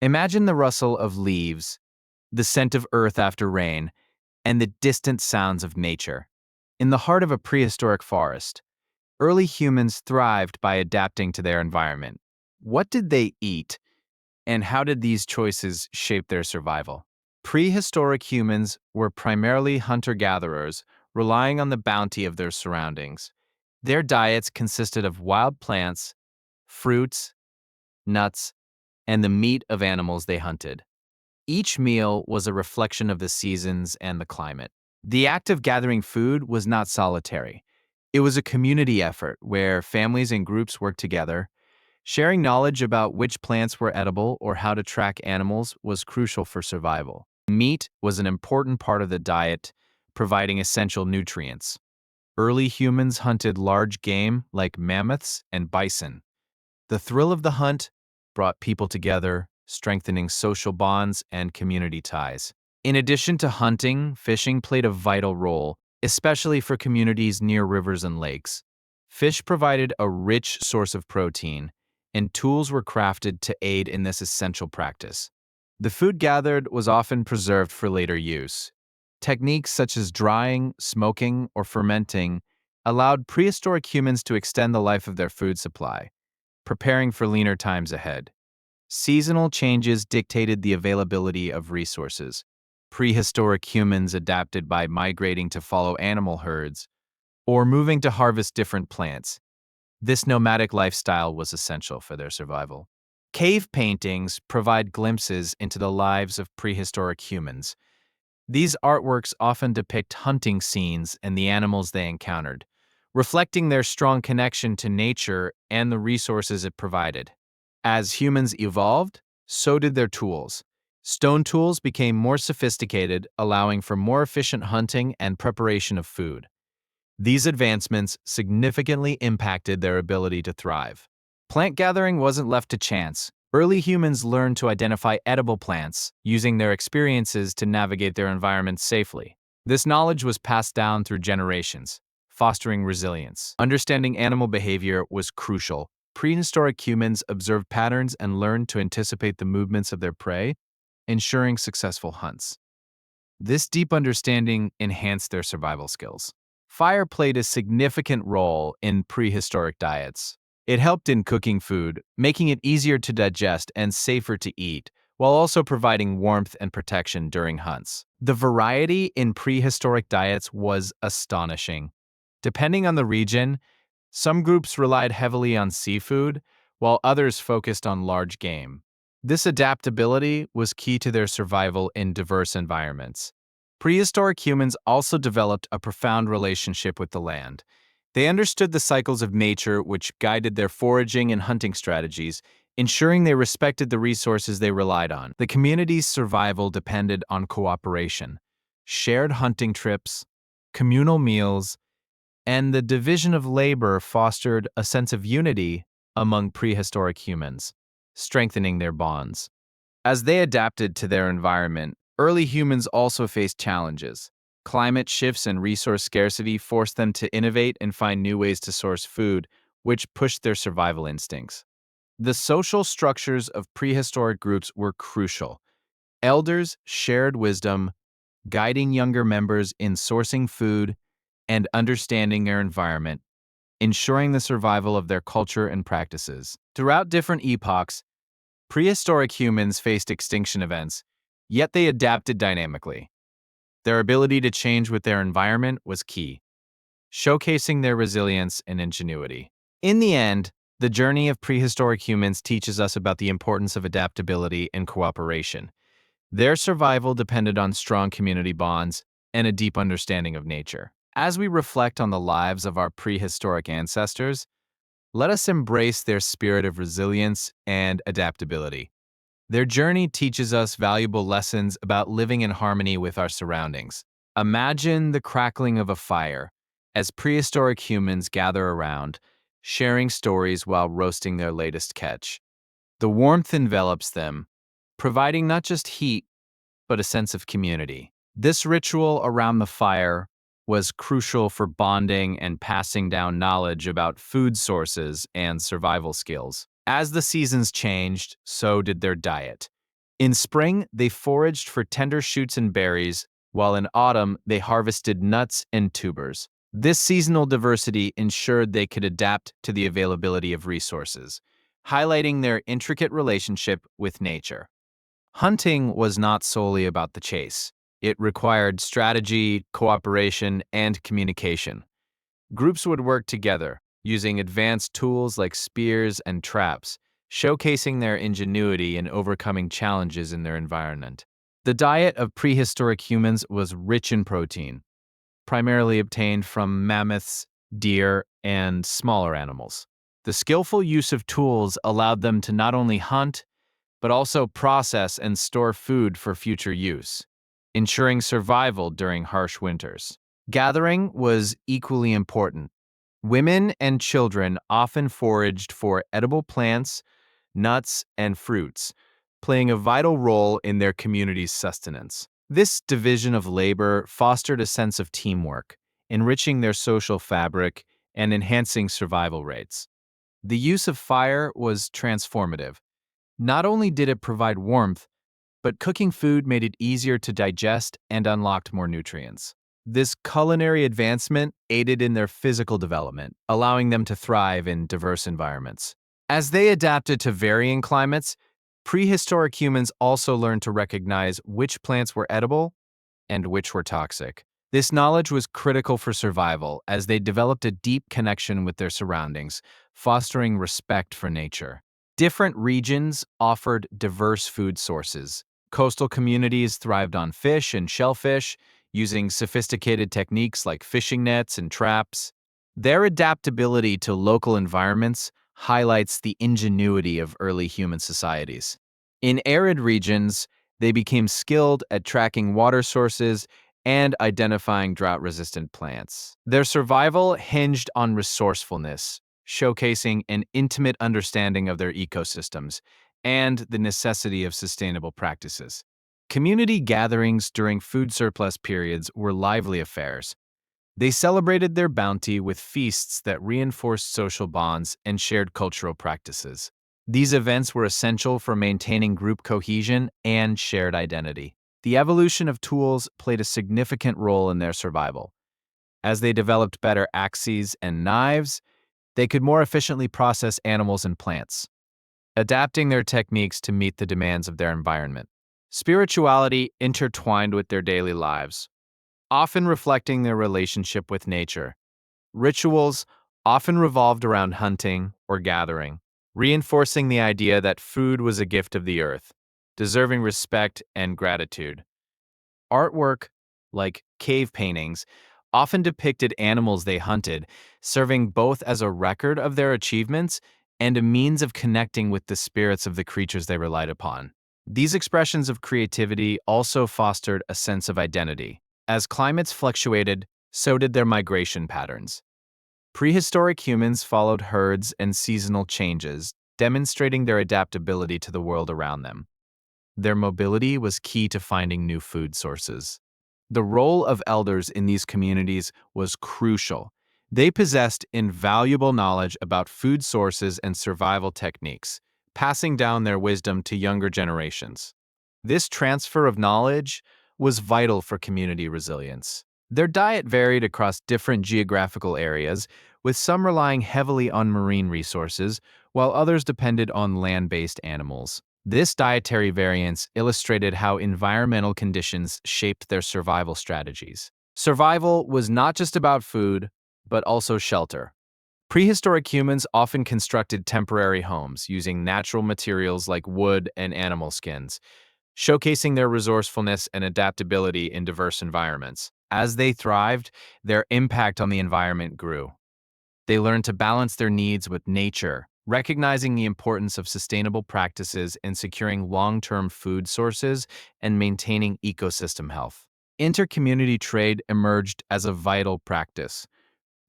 Imagine the rustle of leaves, the scent of earth after rain, and the distant sounds of nature. In the heart of a prehistoric forest, early humans thrived by adapting to their environment. What did they eat, and how did these choices shape their survival? Prehistoric humans were primarily hunter-gatherers, relying on the bounty of their surroundings. Their diets consisted of wild plants, fruits, nuts, and the meat of animals they hunted. Each meal was a reflection of the seasons and the climate. The act of gathering food was not solitary. It was a community effort where families and groups worked together. Sharing knowledge about which plants were edible or how to track animals was crucial for survival. Meat was an important part of the diet, providing essential nutrients. Early humans hunted large game like mammoths and bison. The thrill of the hunt brought people together, strengthening social bonds and community ties. In addition to hunting, fishing played a vital role, especially for communities near rivers and lakes. Fish provided a rich source of protein, and tools were crafted to aid in this essential practice. The food gathered was often preserved for later use. Techniques such as drying, smoking, or fermenting allowed prehistoric humans to extend the life of their food supply, preparing for leaner times ahead. Seasonal changes dictated the availability of resources. Prehistoric humans adapted by migrating to follow animal herds or moving to harvest different plants. This nomadic lifestyle was essential for their survival. Cave paintings provide glimpses into the lives of prehistoric humans. These artworks often depict hunting scenes and the animals they encountered, reflecting their strong connection to nature and the resources it provided. As humans evolved, so did their tools. Stone tools became more sophisticated, allowing for more efficient hunting and preparation of food. These advancements significantly impacted their ability to thrive. Plant gathering wasn't left to chance. Early humans learned to identify edible plants, using their experiences to navigate their environments safely. This knowledge was passed down through generations, fostering resilience. Understanding animal behavior was crucial. Prehistoric humans observed patterns and learned to anticipate the movements of their prey, ensuring successful hunts. This deep understanding enhanced their survival skills. Fire played a significant role in prehistoric diets. It helped in cooking food, making it easier to digest and safer to eat, while also providing warmth and protection during hunts. The variety in prehistoric diets was astonishing. Depending on the region, some groups relied heavily on seafood, while others focused on large game. This adaptability was key to their survival in diverse environments. Prehistoric humans also developed a profound relationship with the land. They understood the cycles of nature which guided their foraging and hunting strategies, ensuring they respected the resources they relied on. The community's survival depended on cooperation. Shared hunting trips, communal meals, and the division of labor fostered a sense of unity among prehistoric humans, strengthening their bonds. As they adapted to their environment, early humans also faced challenges. Climate shifts and resource scarcity forced them to innovate and find new ways to source food, which pushed their survival instincts. The social structures of prehistoric groups were crucial. Elders shared wisdom, guiding younger members in sourcing food and understanding their environment, ensuring the survival of their culture and practices. Throughout different epochs, prehistoric humans faced extinction events, yet they adapted dynamically. Their ability to change with their environment was key, showcasing their resilience and ingenuity. In the end, the journey of prehistoric humans teaches us about the importance of adaptability and cooperation. Their survival depended on strong community bonds and a deep understanding of nature. As we reflect on the lives of our prehistoric ancestors, let us embrace their spirit of resilience and adaptability. Their journey teaches us valuable lessons about living in harmony with our surroundings. Imagine the crackling of a fire as prehistoric humans gather around, sharing stories while roasting their latest catch. The warmth envelops them, providing not just heat, but a sense of community. This ritual around the fire was crucial for bonding and passing down knowledge about food sources and survival skills. As the seasons changed, so did their diet. In spring, they foraged for tender shoots and berries, while in autumn, they harvested nuts and tubers. This seasonal diversity ensured they could adapt to the availability of resources, highlighting their intricate relationship with nature. Hunting was not solely about the chase. It required strategy, cooperation, and communication. Groups would work together, using advanced tools like spears and traps, showcasing their ingenuity in overcoming challenges in their environment. The diet of prehistoric humans was rich in protein, primarily obtained from mammoths, deer, and smaller animals. The skillful use of tools allowed them to not only hunt, but also process and store food for future use, ensuring survival during harsh winters. Gathering was equally important. Women and children often foraged for edible plants, nuts, and fruits, playing a vital role in their community's sustenance. This division of labor fostered a sense of teamwork, enriching their social fabric and enhancing survival rates. The use of fire was transformative. Not only did it provide warmth, but cooking food made it easier to digest and unlocked more nutrients. This culinary advancement aided in their physical development, allowing them to thrive in diverse environments. As they adapted to varying climates, prehistoric humans also learned to recognize which plants were edible and which were toxic. This knowledge was critical for survival as they developed a deep connection with their surroundings, fostering respect for nature. Different regions offered diverse food sources. Coastal communities thrived on fish and shellfish, using sophisticated techniques like fishing nets and traps. Their adaptability to local environments highlights the ingenuity of early human societies. In arid regions, they became skilled at tracking water sources and identifying drought-resistant plants. Their survival hinged on resourcefulness, showcasing an intimate understanding of their ecosystems and the necessity of sustainable practices. Community gatherings during food surplus periods were lively affairs. They celebrated their bounty with feasts that reinforced social bonds and shared cultural practices. These events were essential for maintaining group cohesion and shared identity. The evolution of tools played a significant role in their survival. As they developed better axes and knives, they could more efficiently process animals and plants, adapting their techniques to meet the demands of their environment. Spirituality intertwined with their daily lives, often reflecting their relationship with nature. Rituals often revolved around hunting or gathering, reinforcing the idea that food was a gift of the earth, deserving respect and gratitude. Artwork, like cave paintings, often depicted animals they hunted, serving both as a record of their achievements and a means of connecting with the spirits of the creatures they relied upon. These expressions of creativity also fostered a sense of identity. As climates fluctuated, so did their migration patterns. Prehistoric humans followed herds and seasonal changes, demonstrating their adaptability to the world around them. Their mobility was key to finding new food sources. The role of elders in these communities was crucial. They possessed invaluable knowledge about food sources and survival techniques, passing down their wisdom to younger generations. This transfer of knowledge was vital for community resilience. Their diet varied across different geographical areas, with some relying heavily on marine resources, while others depended on land-based animals. This dietary variance illustrated how environmental conditions shaped their survival strategies. Survival was not just about food, but also shelter. Prehistoric humans often constructed temporary homes using natural materials like wood and animal skins, showcasing their resourcefulness and adaptability in diverse environments. As they thrived, their impact on the environment grew. They learned to balance their needs with nature, recognizing the importance of sustainable practices in securing long-term food sources and maintaining ecosystem health. Inter-community trade emerged as a vital practice.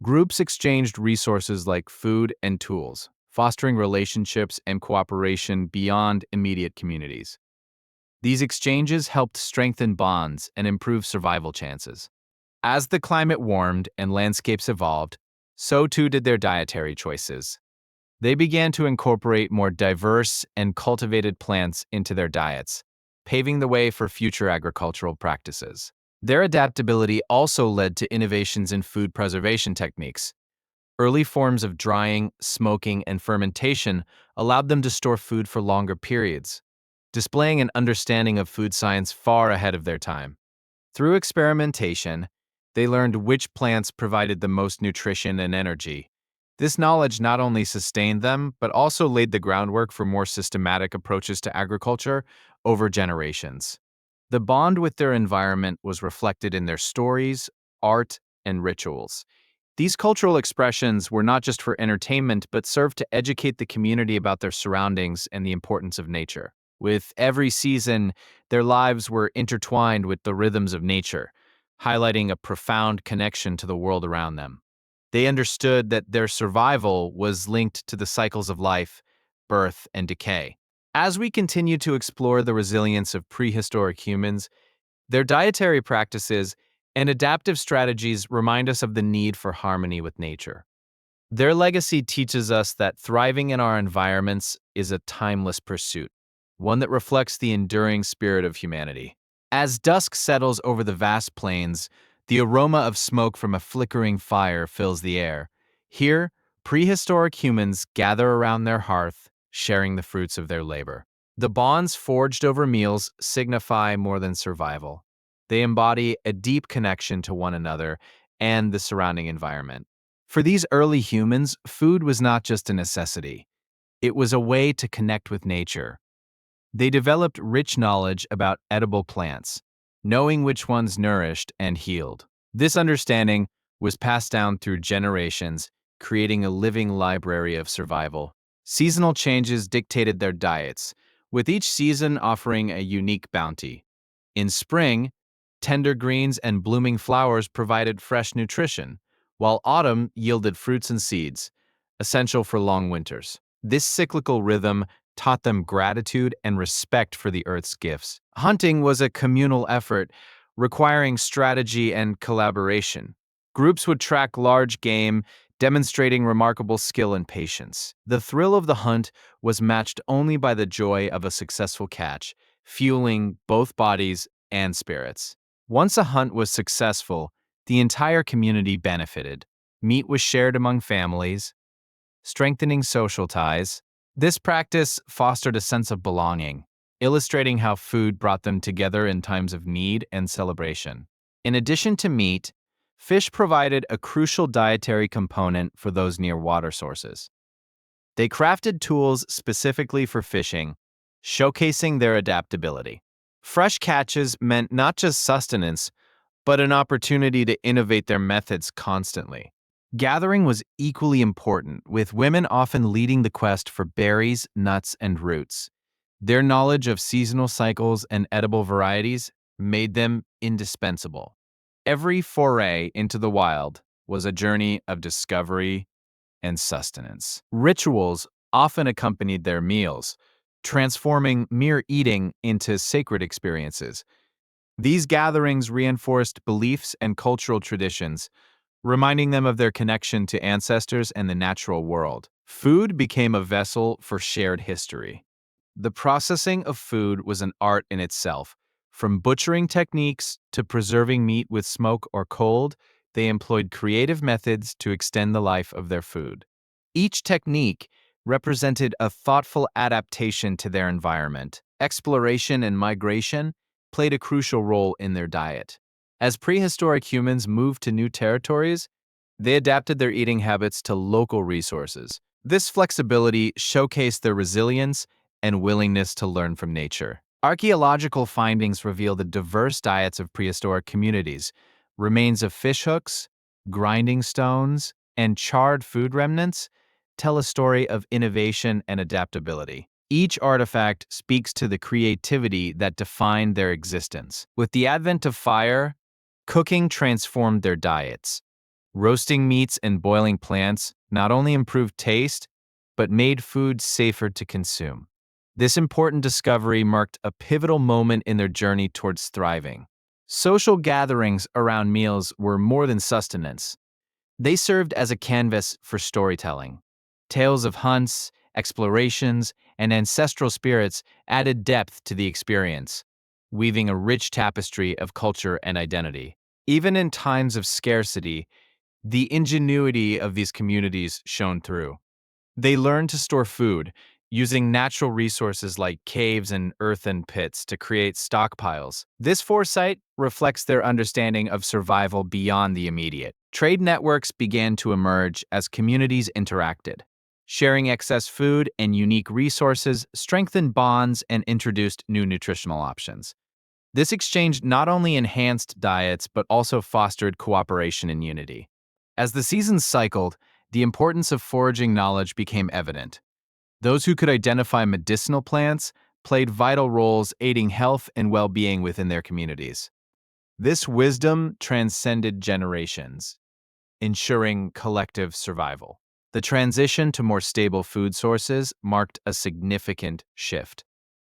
Groups exchanged resources like food and tools, fostering relationships and cooperation beyond immediate communities. These exchanges helped strengthen bonds and improve survival chances. As the climate warmed and landscapes evolved, so too did their dietary choices. They began to incorporate more diverse and cultivated plants into their diets, paving the way for future agricultural practices. Their adaptability also led to innovations in food preservation techniques. Early forms of drying, smoking, and fermentation allowed them to store food for longer periods, displaying an understanding of food science far ahead of their time. Through experimentation, they learned which plants provided the most nutrition and energy. This knowledge not only sustained them, but also laid the groundwork for more systematic approaches to agriculture over generations. The bond with their environment was reflected in their stories, art, and rituals. These cultural expressions were not just for entertainment, but served to educate the community about their surroundings and the importance of nature. With every season, their lives were intertwined with the rhythms of nature, highlighting a profound connection to the world around them. They understood that their survival was linked to the cycles of life, birth, and decay. As we continue to explore the resilience of prehistoric humans, their dietary practices and adaptive strategies remind us of the need for harmony with nature. Their legacy teaches us that thriving in our environments is a timeless pursuit, one that reflects the enduring spirit of humanity. As dusk settles over the vast plains, the aroma of smoke from a flickering fire fills the air. Here, prehistoric humans gather around their hearth, sharing the fruits of their labor. The bonds forged over meals signify more than survival. They embody a deep connection to one another and the surrounding environment. For these early humans, food was not just a necessity. It was a way to connect with nature. They developed rich knowledge about edible plants, knowing which ones nourished and healed. This understanding was passed down through generations, creating a living library of survival. Seasonal changes dictated their diets, with each season offering a unique bounty. In spring, tender greens and blooming flowers provided fresh nutrition, while autumn yielded fruits and seeds, essential for long winters. This cyclical rhythm taught them gratitude and respect for the earth's gifts. Hunting was a communal effort, requiring strategy and collaboration. Groups would track large game, demonstrating remarkable skill and patience. The thrill of the hunt was matched only by the joy of a successful catch, fueling both bodies and spirits. Once a hunt was successful, the entire community benefited. Meat was shared among families, strengthening social ties. This practice fostered a sense of belonging, illustrating how food brought them together in times of need and celebration. In addition to meat, fish provided a crucial dietary component for those near water sources. They crafted tools specifically for fishing, showcasing their adaptability. Fresh catches meant not just sustenance, but an opportunity to innovate their methods constantly. Gathering was equally important, with women often leading the quest for berries, nuts, and roots. Their knowledge of seasonal cycles and edible varieties made them indispensable. Every foray into the wild was a journey of discovery and sustenance. Rituals often accompanied their meals, transforming mere eating into sacred experiences. These gatherings reinforced beliefs and cultural traditions, reminding them of their connection to ancestors and the natural world. Food became a vessel for shared history. The processing of food was an art in itself. From butchering techniques to preserving meat with smoke or cold, they employed creative methods to extend the life of their food. Each technique represented a thoughtful adaptation to their environment. Exploration and migration played a crucial role in their diet. As prehistoric humans moved to new territories, they adapted their eating habits to local resources. This flexibility showcased their resilience and willingness to learn from nature. Archaeological findings reveal the diverse diets of prehistoric communities. Remains of fishhooks, grinding stones, and charred food remnants tell a story of innovation and adaptability. Each artifact speaks to the creativity that defined their existence. With the advent of fire, cooking transformed their diets. Roasting meats and boiling plants not only improved taste, but made food safer to consume. This important discovery marked a pivotal moment in their journey towards thriving. Social gatherings around meals were more than sustenance. They served as a canvas for storytelling. Tales of hunts, explorations, and ancestral spirits added depth to the experience. weaving a rich tapestry of culture and identity. Even in times of scarcity, the ingenuity of these communities shone through. They learned to store food, using natural resources like caves and earthen pits to create stockpiles. This foresight reflects their understanding of survival beyond the immediate. Trade networks began to emerge as communities interacted. Sharing excess food and unique resources strengthened bonds and introduced new nutritional options. This exchange not only enhanced diets but also fostered cooperation and unity. As the seasons cycled, the importance of foraging knowledge became evident. Those who could identify medicinal plants played vital roles aiding health and well-being within their communities. This wisdom transcended generations, ensuring collective survival. The transition to more stable food sources marked a significant shift.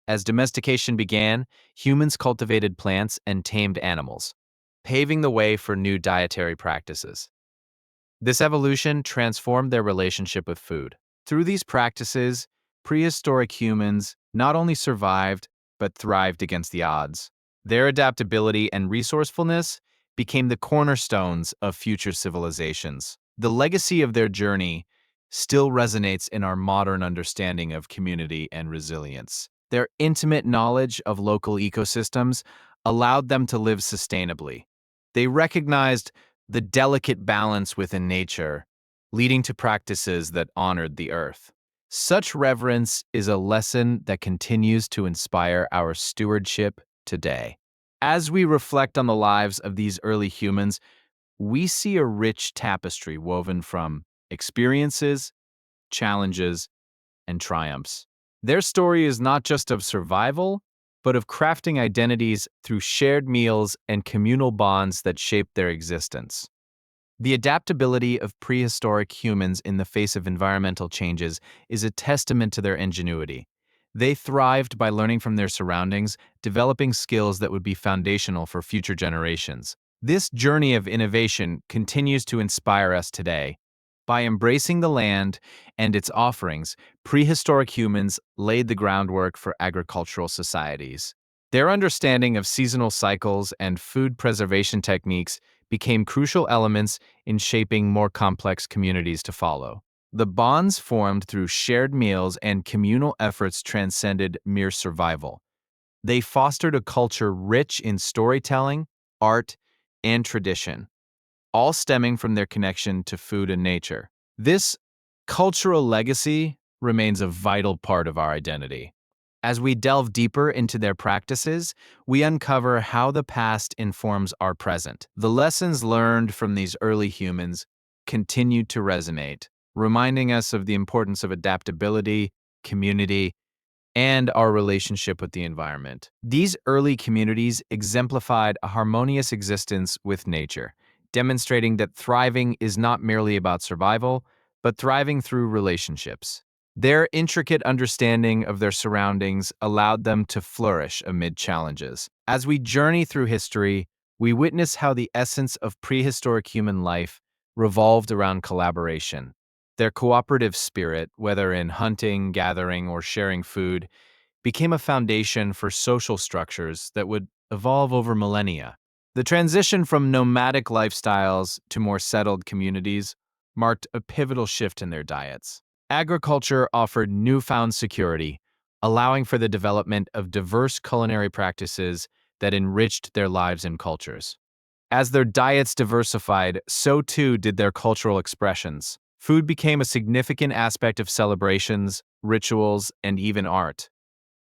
As domestication began, humans cultivated plants and tamed animals, paving the way for new dietary practices. This evolution transformed their relationship with food. Through these practices, prehistoric humans not only survived, but thrived against the odds. Their adaptability and resourcefulness became the cornerstones of future civilizations. The legacy of their journey still resonates in our modern understanding of community and resilience. Their intimate knowledge of local ecosystems allowed them to live sustainably. They recognized the delicate balance within nature, leading to practices that honored the earth. Such reverence is a lesson that continues to inspire our stewardship today. As we reflect on the lives of these early humans, we see a rich tapestry woven from experiences, challenges, and triumphs. Their story is not just of survival, but of crafting identities through shared meals and communal bonds that shape their existence. The adaptability of prehistoric humans in the face of environmental changes is a testament to their ingenuity. They thrived by learning from their surroundings, developing skills that would be foundational for future generations. This journey of innovation continues to inspire us today. By embracing the land and its offerings, prehistoric humans laid the groundwork for agricultural societies. Their understanding of seasonal cycles and food preservation techniques became crucial elements in shaping more complex communities to follow. The bonds formed through shared meals and communal efforts transcended mere survival. They fostered a culture rich in storytelling, art, and tradition, all stemming from their connection to food and nature. This cultural legacy remains a vital part of our identity. As we delve deeper into their practices, we uncover how the past informs our present. The lessons learned from these early humans continue to resonate, reminding us of the importance of adaptability, community, and our relationship with the environment. These early communities exemplified a harmonious existence with nature, demonstrating that thriving is not merely about survival, but thriving through relationships. Their intricate understanding of their surroundings allowed them to flourish amid challenges. As we journey through history, we witness how the essence of prehistoric human life revolved around collaboration. Their cooperative spirit, whether in hunting, gathering, or sharing food, became a foundation for social structures that would evolve over millennia. The transition from nomadic lifestyles to more settled communities marked a pivotal shift in their diets. Agriculture offered newfound security, allowing for the development of diverse culinary practices that enriched their lives and cultures. As their diets diversified, so too did their cultural expressions. Food became a significant aspect of celebrations, rituals, and even art.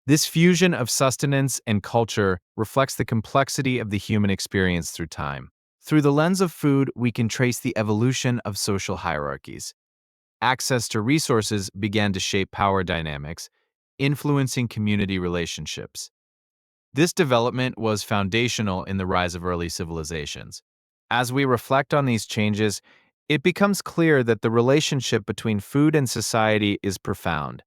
This fusion of sustenance and culture reflects the complexity of the human experience through time. Through the lens of food, we can trace the evolution of social hierarchies. Access to resources began to shape power dynamics, influencing community relationships. This development was foundational in the rise of early civilizations. As we reflect on these changes, it becomes clear that the relationship between food and society is profound.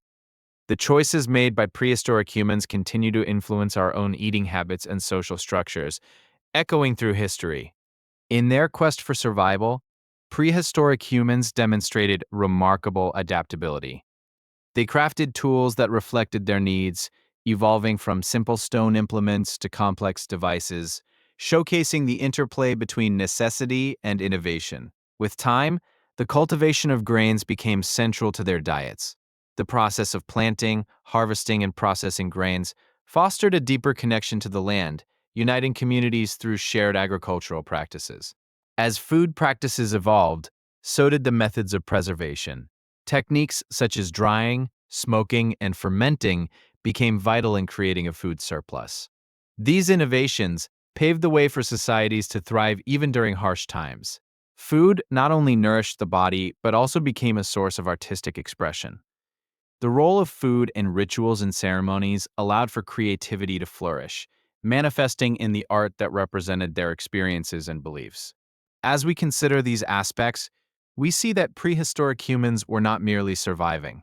The choices made by prehistoric humans continue to influence our own eating habits and social structures, echoing through history. In their quest for survival, prehistoric humans demonstrated remarkable adaptability. They crafted tools that reflected their needs, evolving from simple stone implements to complex devices, showcasing the interplay between necessity and innovation. With time, the cultivation of grains became central to their diets. The process of planting, harvesting, and processing grains fostered a deeper connection to the land, uniting communities through shared agricultural practices. As food practices evolved, so did the methods of preservation. Techniques such as drying, smoking, and fermenting became vital in creating a food surplus. These innovations paved the way for societies to thrive even during harsh times. Food not only nourished the body, but also became a source of artistic expression. The role of food in rituals and ceremonies allowed for creativity to flourish, manifesting in the art that represented their experiences and beliefs. As we consider these aspects, we see that prehistoric humans were not merely surviving.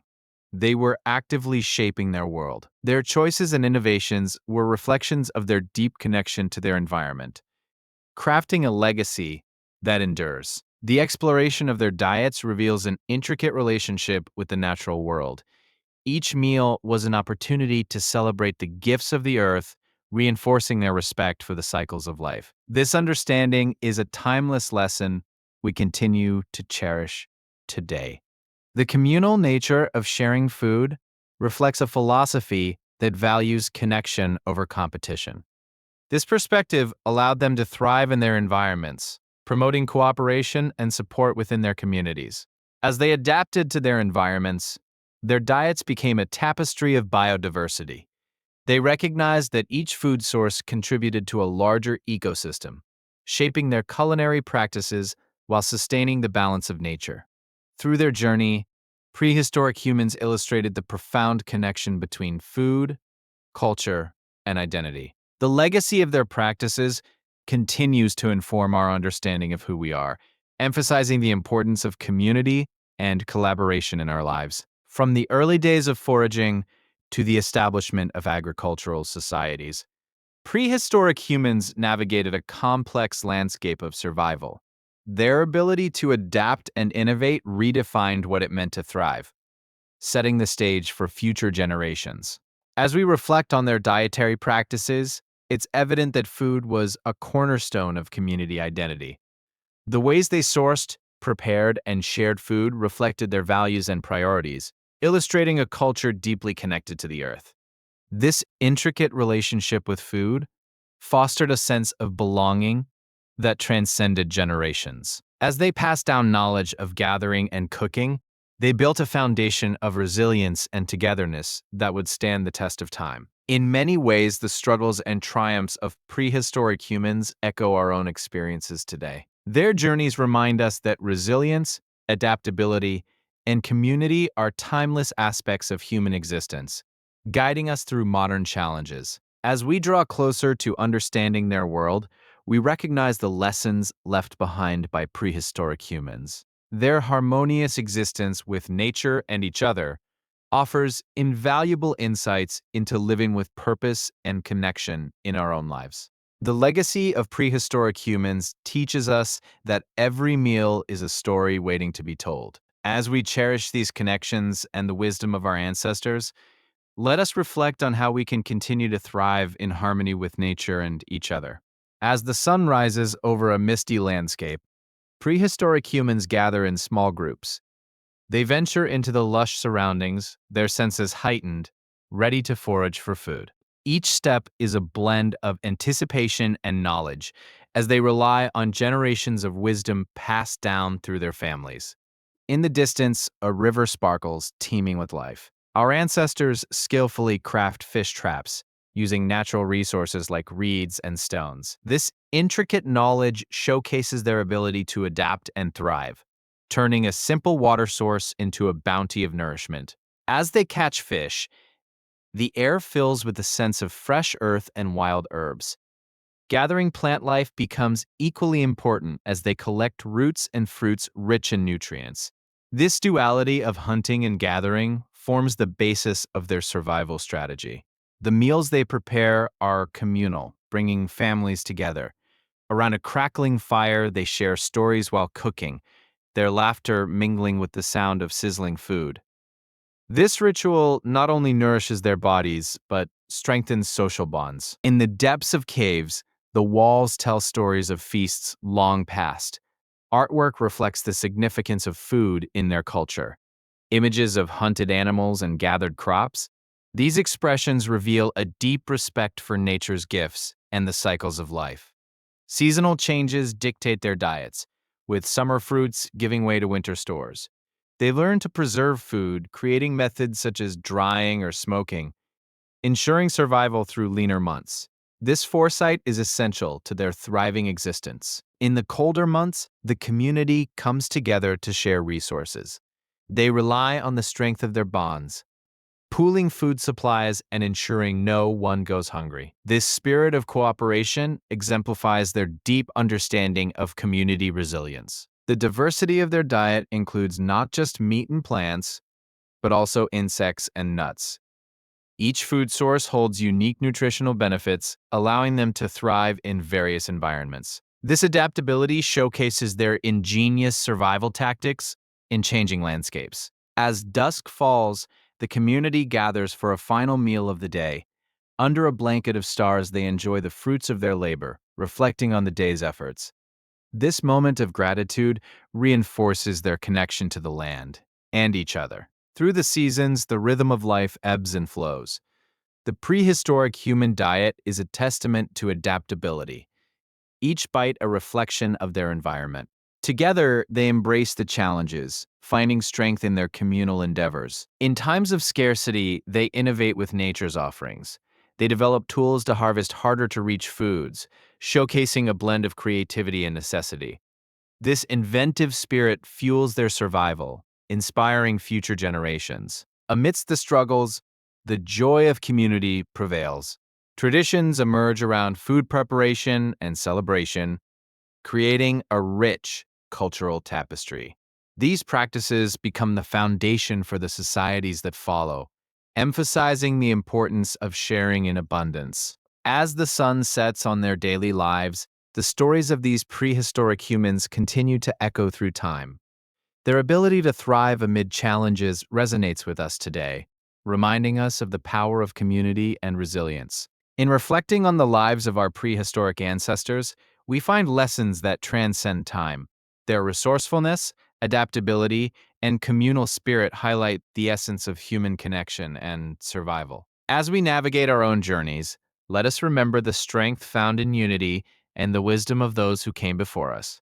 They were actively shaping their world. Their choices and innovations were reflections of their deep connection to their environment, crafting a legacy that endures. The exploration of their diets reveals an intricate relationship with the natural world. Each meal was an opportunity to celebrate the gifts of the earth, reinforcing their respect for the cycles of life. This understanding is a timeless lesson we continue to cherish today. The communal nature of sharing food reflects a philosophy that values connection over competition. This perspective allowed them to thrive in their environments, promoting cooperation and support within their communities. As they adapted to their environments, their diets became a tapestry of biodiversity. They recognized that each food source contributed to a larger ecosystem, shaping their culinary practices while sustaining the balance of nature. Through their journey, prehistoric humans illustrated the profound connection between food, culture, and identity. The legacy of their practices continues to inform our understanding of who we are, emphasizing the importance of community and collaboration in our lives. From the early days of foraging to the establishment of agricultural societies, prehistoric humans navigated a complex landscape of survival. Their ability to adapt and innovate redefined what it meant to thrive, setting the stage for future generations. As we reflect on their dietary practices, it's evident that food was a cornerstone of community identity. The ways they sourced, prepared, and shared food reflected their values and priorities, illustrating a culture deeply connected to the earth. This intricate relationship with food fostered a sense of belonging that transcended generations. As they passed down knowledge of gathering and cooking, they built a foundation of resilience and togetherness that would stand the test of time. In many ways, the struggles and triumphs of prehistoric humans echo our own experiences today. Their journeys remind us that resilience, adaptability, and community are timeless aspects of human existence, guiding us through modern challenges. As we draw closer to understanding their world, we recognize the lessons left behind by prehistoric humans. Their harmonious existence with nature and each other offers invaluable insights into living with purpose and connection in our own lives. The legacy of prehistoric humans teaches us that every meal is a story waiting to be told. As we cherish these connections and the wisdom of our ancestors, let us reflect on how we can continue to thrive in harmony with nature and each other. As the sun rises over a misty landscape, prehistoric humans gather in small groups. They venture into the lush surroundings, their senses heightened, ready to forage for food. Each step is a blend of anticipation and knowledge, as they rely on generations of wisdom passed down through their families. In the distance, a river sparkles, teeming with life. Our ancestors skillfully craft fish traps, using natural resources like reeds and stones. This intricate knowledge showcases their ability to adapt and thrive, turning a simple water source into a bounty of nourishment. As they catch fish, the air fills with the sense of fresh earth and wild herbs. Gathering plant life becomes equally important as they collect roots and fruits rich in nutrients. This duality of hunting and gathering forms the basis of their survival strategy. The meals they prepare are communal, bringing families together. Around a crackling fire, they share stories while cooking, their laughter mingling with the sound of sizzling food. This ritual not only nourishes their bodies, but strengthens social bonds. In the depths of caves, the walls tell stories of feasts long past. Artwork reflects the significance of food in their culture. Images of hunted animals and gathered crops. These expressions reveal a deep respect for nature's gifts and the cycles of life. Seasonal changes dictate their diets, with summer fruits giving way to winter stores. They learn to preserve food, creating methods such as drying or smoking, ensuring survival through leaner months. This foresight is essential to their thriving existence. In the colder months, the community comes together to share resources. They rely on the strength of their bonds, pooling food supplies and ensuring no one goes hungry. This spirit of cooperation exemplifies their deep understanding of community resilience. The diversity of their diet includes not just meat and plants, but also insects and nuts. Each food source holds unique nutritional benefits, allowing them to thrive in various environments. This adaptability showcases their ingenious survival tactics in changing landscapes. As dusk falls, the community gathers for a final meal of the day. Under a blanket of stars, they enjoy the fruits of their labor, reflecting on the day's efforts. This moment of gratitude reinforces their connection to the land and each other. Through the seasons, the rhythm of life ebbs and flows. The prehistoric human diet is a testament to adaptability, each bite a reflection of their environment. Together, they embrace the challenges, finding strength in their communal endeavors. In times of scarcity, they innovate with nature's offerings. They develop tools to harvest harder-to-reach foods, showcasing a blend of creativity and necessity. This inventive spirit fuels their survival, inspiring future generations. Amidst the struggles, the joy of community prevails. Traditions emerge around food preparation and celebration, creating a rich cultural tapestry. These practices become the foundation for the societies that follow, emphasizing the importance of sharing in abundance. As the sun sets on their daily lives, the stories of these prehistoric humans continue to echo through time. Their ability to thrive amid challenges resonates with us today, reminding us of the power of community and resilience. In reflecting on the lives of our prehistoric ancestors, we find lessons that transcend time. Their resourcefulness, adaptability, and communal spirit highlight the essence of human connection and survival. As we navigate our own journeys, let us remember the strength found in unity and the wisdom of those who came before us.